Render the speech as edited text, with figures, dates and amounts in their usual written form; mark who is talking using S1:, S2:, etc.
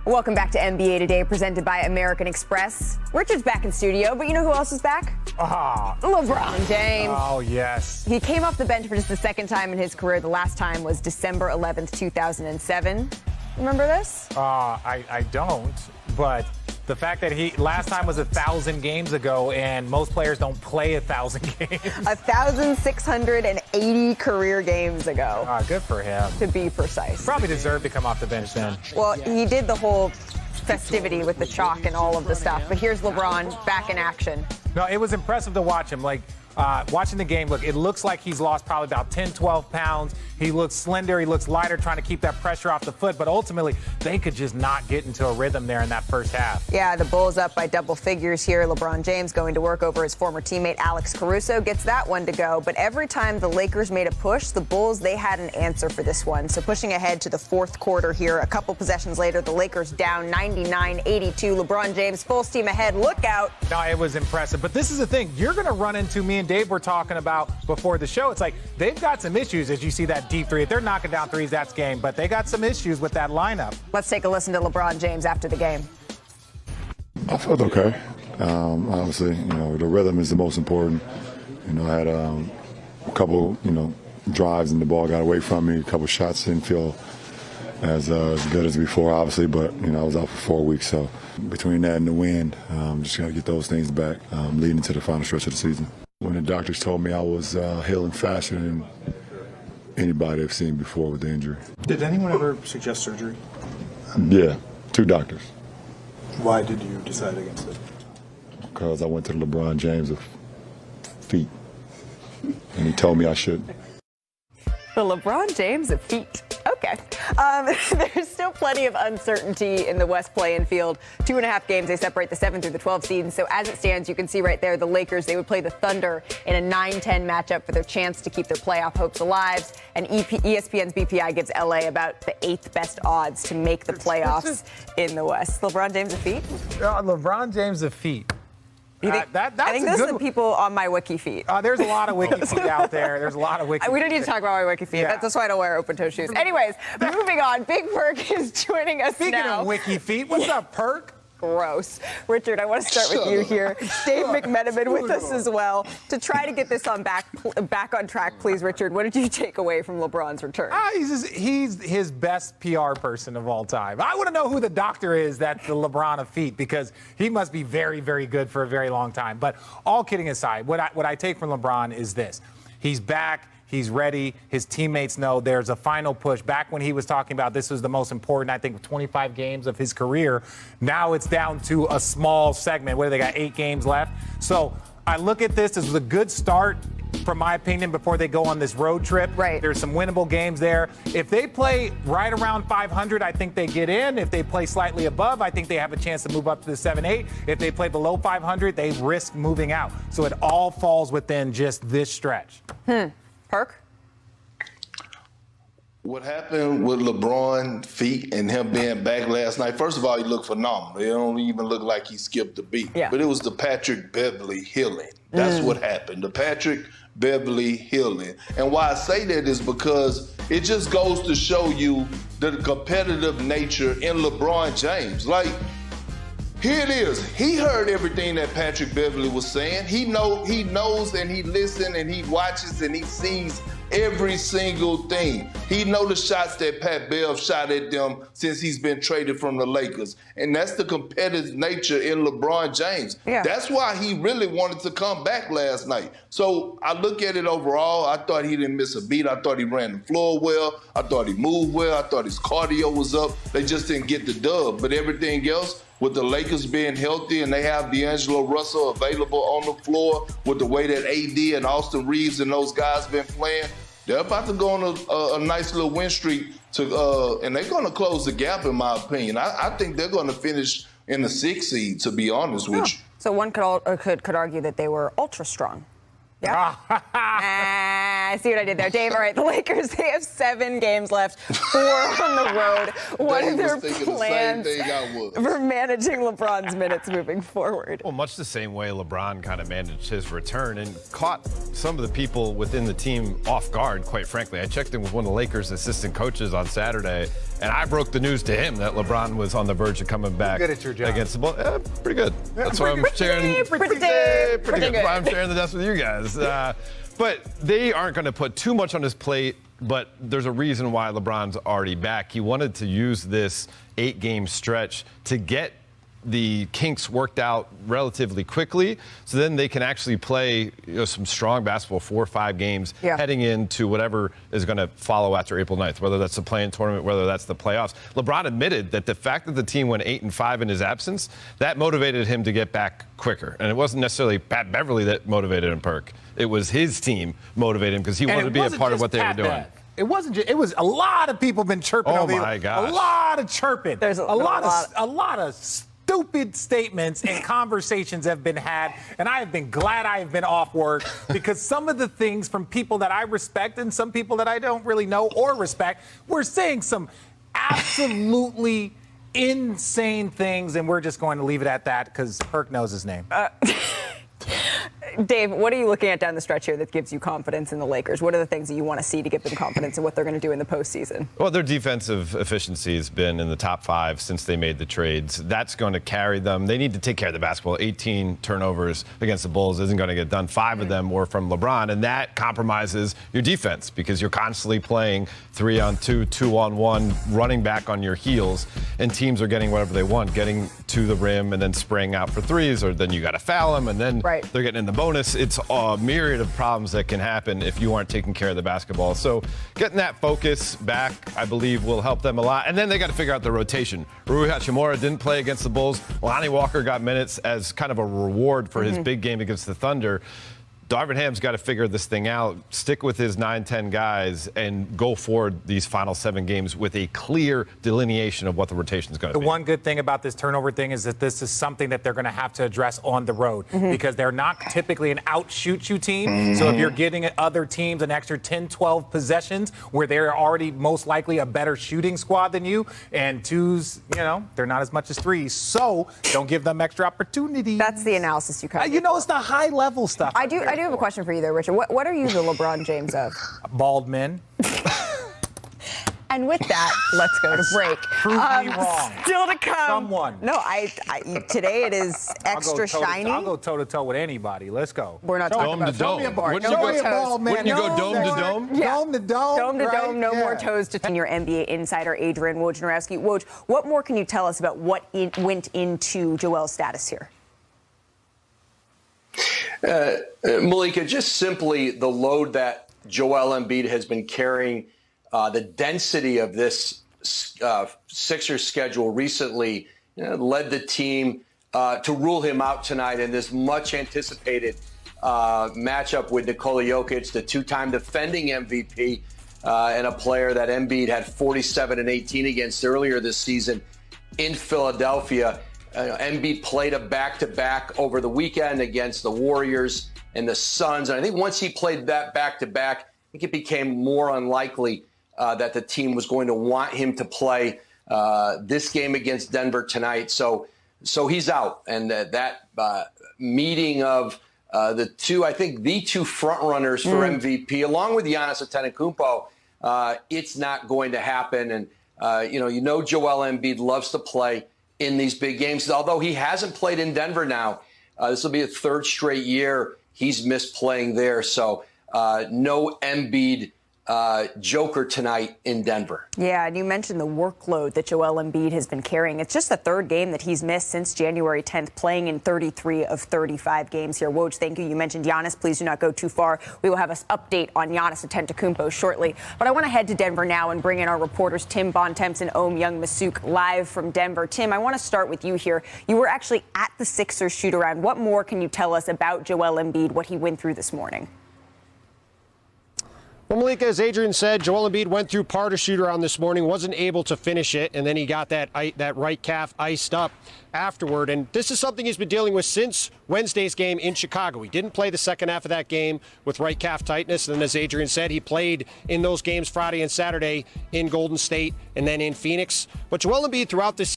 S1: Welcome back to NBA Today, presented by American Express. Richard's back in studio, but you know who else is back? LeBron James.
S2: Oh, yes.
S1: He came off the bench for just the second time in his career. The last time was December 11th, 2007. Remember this?
S2: I don't, but the fact that last time was 1,000 games ago, and most players don't play 1,000 games.
S1: 1,680 career games ago.
S2: Good for him.
S1: To be precise.
S2: Probably deserved to come off the bench then.
S1: Well, he did the whole festivity with the chalk and all of the stuff, but here's LeBron back in action.
S2: No, it was impressive to watch him. Watching the game, look, it looks like he's lost probably about 10, 12 pounds. He looks slender. He looks lighter, trying to keep that pressure off the foot. But ultimately, they could just not get into a rhythm there in that first half.
S1: Yeah, the Bulls up by double figures here. LeBron James going to work over his former teammate Alex Caruso gets that one to go. But every time the Lakers made a push, the Bulls, they had an answer for this one. So pushing ahead to the fourth quarter here, a couple possessions later, the Lakers down 99-82. LeBron James full steam ahead. Look out.
S2: No, it was impressive. But this is the thing. You're going to run into, me and Dave were talking about before the show. It's like they've got some issues as you see that deep three. If they're knocking down threes, that's game. But they got some issues with that lineup.
S1: Let's take a listen to LeBron James after the game.
S3: I felt okay. Obviously, the rhythm is the most important. I had a couple, drives and the ball got away from me. A couple shots didn't feel as good as before, obviously. But, I was out for 4 weeks. So between that and the wind, just got to get those things back leading into the final stretch of the season. When the doctors told me I was healing faster than anybody I've seen before with the injury.
S4: Did anyone ever suggest surgery?
S3: Yeah, 2 doctors.
S4: Why did you decide against it?
S3: Because I went to LeBron James of feet, and he told me I should.
S1: The LeBron James of feet. Okay. There's still plenty of uncertainty in the West play-in field. 2.5 games, they separate the 7 through the 12 seeds. So as it stands, you can see right there, the Lakers, they would play the Thunder in a 9-10 matchup for their chance to keep their playoff hopes alive. And ESPN's BPI gives LA about the 8th best odds to make the playoffs in the West. LeBron James of feet?
S2: LeBron James of feet.
S1: I think those are the people on my wiki feet.
S2: There's a lot of wiki feet out there. There's a lot of wiki feet.
S1: We don't need to talk about my wiki feet.
S2: Yeah.
S1: That's why I don't wear open-toe shoes. Anyways, moving on. Big Perk is joining us
S2: Speaking
S1: now.
S2: of wiki feet, what's up, Perk?
S1: Gross. Richard, I want to start with you here. Dave McMenamin with us as well. To try to get this back on track, please, Richard, what did you take away from LeBron's return?
S2: He's his best PR person of all time. I want to know who the doctor is that's the LeBron of feet, because he must be very, very good for a very long time. But all kidding aside, what I take from LeBron is this. He's back. He's ready. His teammates know there's a final push. Back when he was talking about this was the most important, I think, 25 games of his career. Now it's down to a small segment. What do they got? 8 games left. So I look at this as a good start, from my opinion, before they go on this road trip.
S1: Right.
S2: There's some winnable games there. If they play right around 500, I think they get in. If they play slightly above, I think they have a chance to move up to the 7-8. If they play below 500, they risk moving out. So it all falls within just this stretch.
S1: Perk?
S5: What happened with LeBron feet and him being back last night, first of all, he looked phenomenal. It don't even look like he skipped a beat.
S1: Yeah.
S5: But it was the Patrick Beverly healing. That's what happened. The Patrick Beverly healing. And why I say that is because it just goes to show you the competitive nature in LeBron James. Like, here it is. He heard everything that Patrick Beverly was saying. He knows and he listens and he watches and he sees every single thing. He knows the shots that Pat Bev shot at them since he's been traded from the Lakers. And that's the competitive nature in LeBron James.
S1: Yeah.
S5: That's why he really wanted to come back last night. So I look at it overall. I thought he didn't miss a beat. I thought he ran the floor well. I thought he moved well. I thought his cardio was up. They just didn't get the dub. But everything else, with the Lakers being healthy and they have D'Angelo Russell available on the floor, with the way that AD and Austin Reeves and those guys been playing, they're about to go on a nice little win streak and they're going to close the gap, in my opinion. I think they're going to finish in the 6th seed, to be honest with you.
S1: So one could argue that they were ultra strong. Yeah. I see what I did there. Dave, all right, the Lakers, they have 7 games left, 4 on the road. What are their plans for managing LeBron's minutes moving forward?
S6: Well, much the same way LeBron kind of managed his return and caught some of the people within the team off guard, quite frankly. I checked in with one of the Lakers' assistant coaches on Saturday, And I broke the news to him that LeBron was on the verge of coming back
S2: good at your job.
S6: against the Bulls. Pretty good. That's why I'm sharing. Pretty good. That's why I'm sharing the desk with you guys. But they aren't going to put too much on his plate. But there's a reason why LeBron's already back. He wanted to use this 8-game stretch to get the kinks worked out relatively quickly, so then they can actually play some strong basketball, 4 or 5 games heading into whatever is going to follow after April 9th, whether that's the play-in tournament, whether that's the playoffs. LeBron admitted that the fact that the team went 8-5 in his absence, that motivated him to get back quicker. And it wasn't necessarily Pat Beverly that motivated him, Perk. It was his team motivated him because he wanted to be a part of what they were doing.
S2: It wasn't just, it was a lot of people been chirping over
S6: my gosh.
S2: A lot of chirping.
S1: There's a
S2: lot of stupid statements and conversations have been had, and I have been glad I have been off work because some of the things from people that I respect and some people that I don't really know or respect were saying some absolutely insane things, and we're just going to leave it at that because Perk knows his name.
S1: Dave, what are you looking at down the stretch here that gives you confidence in the Lakers? What are the things that you want to see to give them confidence in what they're going to do in the postseason?
S6: Well, their defensive efficiency has been in the top 5 since they made the trades. That's going to carry them. They need to take care of the basketball. 18 turnovers against the Bulls isn't going to get done. 5 of them were from LeBron, and that compromises your defense because you're constantly playing 3-on-2, 2-on-1, running back on your heels, and teams are getting whatever they want, getting to the rim and then spraying out for threes, or then you got to foul them, and then they're getting in the bonus. It's a myriad of problems that can happen if you aren't taking care of the basketball. So getting that focus back, I believe, will help them a lot. And then they got to figure out the rotation. Rui Hachimura didn't play against the Bulls. Lonnie Walker got minutes as kind of a reward for his big game against the Thunder. Darvin Ham's got to figure this thing out, stick with his 9-10 guys, and go forward these final 7 games with a clear delineation of what the rotation is going to be.
S2: The one good thing about this turnover thing is that this is something that they're going to have to address on the road because they're not typically an out-shoot-you team. So if you're getting other teams an extra 10, 12 possessions where they're already most likely a better shooting squad than you, and 2s, they're not as much as 3s. So don't give them extra opportunities.
S1: That's the analysis you kind of
S2: it's the high-level stuff.
S1: I do have a question for you, though, Richard. What are you the LeBron James of?
S2: Bald men.
S1: And with that, let's go to break.
S2: Prove me wrong.
S1: Still to come.
S2: Someone.
S1: No, today it is extra shiny.
S2: I'll go toe-to-toe with anybody. Let's go.
S1: We're not talking about
S6: dome to dome. Wouldn't you go dome to dome?
S1: Yeah.
S2: Dome to dome.
S1: Dome to dome. No more toes to your NBA insider, Adrian Wojnarowski. Woj, what more can you tell us about what went into Joel's status here?
S7: Malika, just simply the load that Joel Embiid has been carrying, the density of this Sixers schedule recently led the team to rule him out tonight in this much anticipated matchup with Nikola Jokic, the 2-time defending MVP, and a player that Embiid had 47 and 18 against earlier this season in Philadelphia. Embiid played a back-to-back over the weekend against the Warriors and the Suns. And I think once he played that back-to-back, I think it became more unlikely that the team was going to want him to play this game against Denver tonight. So he's out. And that meeting of the two front-runners for MVP, along with Giannis Antetokounmpo, it's not going to happen. And, Joel Embiid loves to play in these big games. Although he hasn't played in Denver now, this will be a 3rd straight year he's missed playing there. So no Embiid Joker tonight in Denver.
S1: Yeah, and you mentioned the workload that Joel Embiid has been carrying. It's just the 3rd game that he's missed since January 10th, playing in 33 of 35 games here. Woj, thank you. You mentioned Giannis. Please do not go too far. We will have an update on Giannis Antetokounmpo shortly. But I want to head to Denver now and bring in our reporters Tim Bontemps and Om Young-Masuk live from Denver. Tim, I want to start with you here. You were actually at the Sixers shoot-around. What more can you tell us about Joel Embiid, what he went through this morning?
S8: Well, Malika, as Adrian said, Joel Embiid went through part of shoot-around this morning, wasn't able to finish it, and then he got that right calf iced up afterward. And this is something he's been dealing with since Wednesday's game in Chicago. He didn't play the second half of that game with right calf tightness, and as Adrian said, he played in those games Friday and Saturday in Golden State and then in Phoenix. But Joel Embiid throughout this